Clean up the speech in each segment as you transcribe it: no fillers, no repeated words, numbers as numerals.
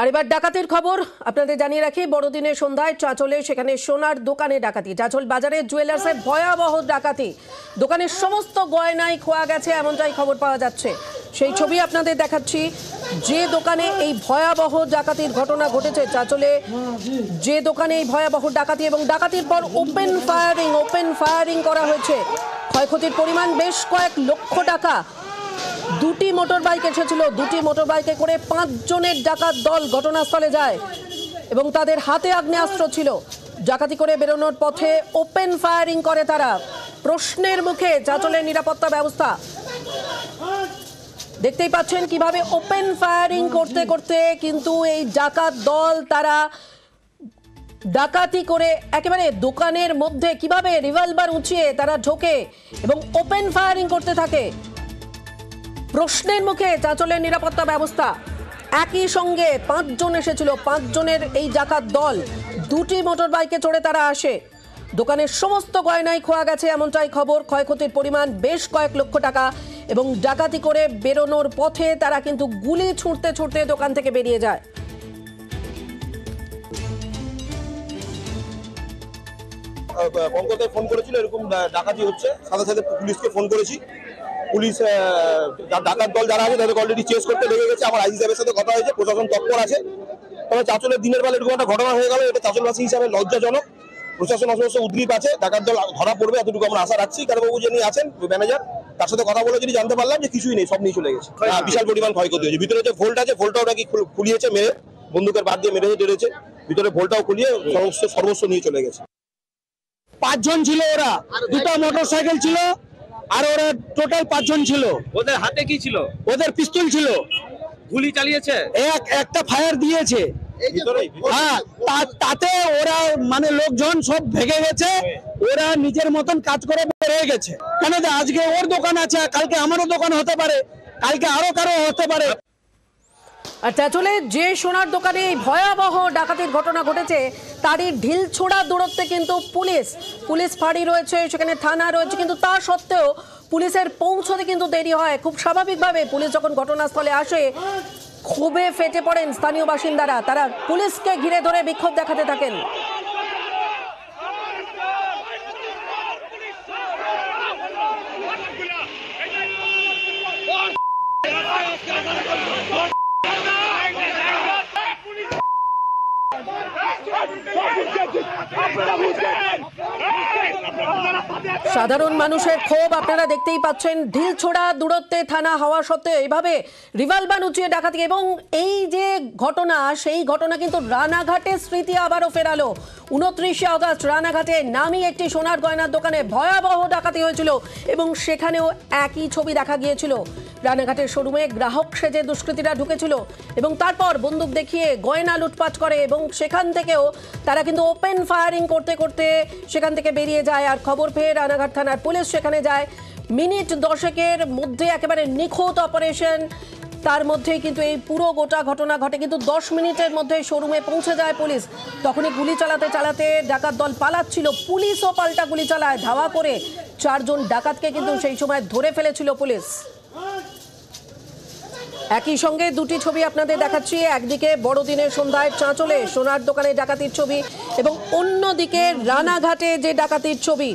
আর এবার ডাকাতির খবর আপনাদের জানিয়ে রাখি, বড়দিনের সন্ধ্যায় চাঁচলে সেখানে সোনার দোকানে ডাকাতি। চাঁচল বাজারে জুয়েলার্সে ভয়াবহ ডাকাতি, দোকানের সমস্ত গয়নাই খোয়া গেছে এমনটাই খবর পাওয়া যাচ্ছে। সেই ছবি আপনাদের দেখাচ্ছি। যে দোকানে এই ভয়াবহ ডাকাতির ঘটনা ঘটেছে, চাঁচলে যে দোকানে এই ভয়াবহ ডাকাতি এবং ডাকাতির পর ওপেন ফায়ারিং করা হয়েছে। ক্ষয়ক্ষতির পরিমাণ বেশ কয়েক লক্ষ টাকা। দুটি মোটর বাইক এসেছিল, দুটি মোটর বাইকে করে 5 জনের ডাকাত দল ঘটনাস্থলে যায় এবং তাদের হাতে আগ্নেয়াস্ত্র ছিল। ডাকাতি করে বেরোনোর পথে ওপেন ফায়ারিং করে তারা। প্রশ্নের মুখে চাঁচলের নিরাপত্তা ব্যবস্থা। দেখতেই পাচ্ছেন কিভাবে ওপেন ফায়ারিং করতে করতে কিন্তু এই ডাকাত দল তারা ডাকাতি করে একেবারে দোকানের মধ্যে কিভাবে রিভলভার উঁচিয়ে তারা ঢোকে এবং ওপেন ফায়ারিং করতে থাকে। প্রশ্নের মুখে চাঁচলের নিরাপত্তা ব্যবস্থা। একই সঙ্গে 5 জন এসেছিল, 5 জনের এই ডাকাত দল দুটি মোটর বাইকে চড়ে তারা আসে। দোকানের সমস্ত গয়নাই খোয়া গেছে এমনটাই খবর। ক্ষয়ক্ষতির পরিমাণ বেশ কয়েক লক্ষ টাকা এবং ডাকাতি করে বেরোনোর পথে তারা কিন্তু গুলি ছুঁড়তে ছুঁড়তে দোকান থেকে বেরিয়ে যায়। ফোন করেছিল এরকম ডাকাতি হচ্ছে, সাথে সাথে পুলিশকে ফোন করেছি। পুলিশ ডাকাত দল যারা আছে তাদেরকে অলরেডি চেস করতে লেগে গেছে। আমার আইজি সাহেবের সাথে কথা হয়েছে, প্রশাসন তৎপর আছে। তবে চাঁচলের দিনের বেলা এরকম একটা ঘটনা হয়ে গেল, এটা চাঁচলবাসী হিসাবে লজ্জাজনক। প্রশাসন অবশ্য উদ্গ্রীব আছে, ডাকাত দল ধরা পড়বে এতটুকু আমরা আশা রাখছি। কারণবাবু যিনি আছেন ম্যানেজার, তার সাথে কথা বলে যদি জানতে পারলাম যে কিছুই নেই, সব নিয়ে চলে গেছে। বিশাল পরিমাণ ক্ষয়ক্ষতি হয়েছে। ভিতরে যে ভোল্ট আছে, ভোল্টটাও নাকি খুলিয়েছে, মেরে বন্দুকের বাদ দিয়ে মেরেছে। ভিতরে ভোল্টটাও খুলিয়ে সর্বস্ব নিয়ে চলে গেছে। 5 জন ছিল, ওরা দুটো মোটরসাইকেল ছিল আর ওরা টোটাল 5 জন ছিল। ওদের হাতে কি ছিল? ওদের পিস্তল ছিল। গুলি চালিয়েছে, একটা ফায়ার দিয়েছে। হ্যাঁ, তাতে ওরা মানে লোকজন সব ভেগে গেছে। ওরা নিজের মতন কাজ করে বেরিয়ে গেছে। কেন আজকে ওর দোকান আছে, কালকে আমারও দোকান হতে পারে, কালকে আরো কারো হতে পারে। আর চাঁচলে যে সোনার দোকানে এই ভয়াবহ ডাকাতির ঘটনা ঘটেছে তারই ঢিল ছোড়া দূরত্বে কিন্তু পুলিশ ফাঁড়ি রয়েছে, সেখানে থানা রয়েছে, কিন্তু তা সত্ত্বেও পুলিশের পৌঁছতে কিন্তু দেরি হয়। খুব স্বাভাবিকভাবে পুলিশ যখন ঘটনাস্থলে আসে ক্ষোভে ফেটে পড়েন স্থানীয় বাসিন্দারা। তারা পুলিশকে ঘিরে ধরে বিক্ষোভ দেখাতে থাকেন। সাধারণ মানুষের ক্ষোভ আপনারা দেখতেই পাচ্ছেন। ঢিল ছোড়া দূরত্বে থানা হওয়া সত্ত্বেও এইভাবে রিভলভার উঁচিয়ে ডাকাতি। এবং এই যে ঘটনা, সেই ঘটনা কিন্তু রানাঘাটের স্মৃতি আবারও ফেরালো। 29শে আগস্ট রানাঘাটে নামি একটি সোনার গয়নার দোকানে ভয়াবহ ডাকাতি হয়েছিল এবং সেখানেও একই ছবি দেখা গিয়েছিল। রানাঘাটের শোরুমে গ্রাহক সেজে দুষ্কৃতীরা ঢুকেছিল এবং তারপর বন্দুক দেখিয়ে গয়না লুটপাট করে এবং সেখান থেকেও তারা কিন্তু ওপেন ফায়ারিং করতে করতে সেখান থেকে বেরিয়ে যায়। আর খবর পেয়ে রানাঘাট থানার পুলিশ সেখানে যায়। মিনিট 10-এর মধ্যে একেবারে নিখুঁত অপারেশন। তার মধ্যেই কিন্তু এই পুরো গোটা ঘটনা ঘটে। কিন্তু 10 মিনিটের মধ্যে শোরুমে পৌঁছে যায় পুলিশ। তখনই গুলি চালাতে চালাতে ডাকাত দল পালাচ্ছিল, পুলিশও পাল্টা গুলি চালায়। ধাওয়া করে 4 জন ডাকাতকে কিন্তু সেই সময় ধরে ফেলেছিল পুলিশ। একই সঙ্গে দুটি ছবি আপনাদের দেখাচ্ছি। একদিকে বড়দিনের সন্ধ্যায় চাঁচলে সোনার দোকানে ডাকাতির ছবি এবং অন্যদিকে রানাঘাটে যে ডাকাতির ছবি।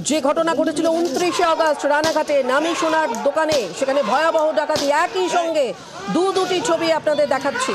যে ঘটনা ঘটেছিল 29শে আগস্ট রানাঘাটে নামি সোনার দোকানে, সেখানে ভয়াবহ ডাকাতি। একই সঙ্গে দুটি ছবি আপনাদের দেখাচ্ছি।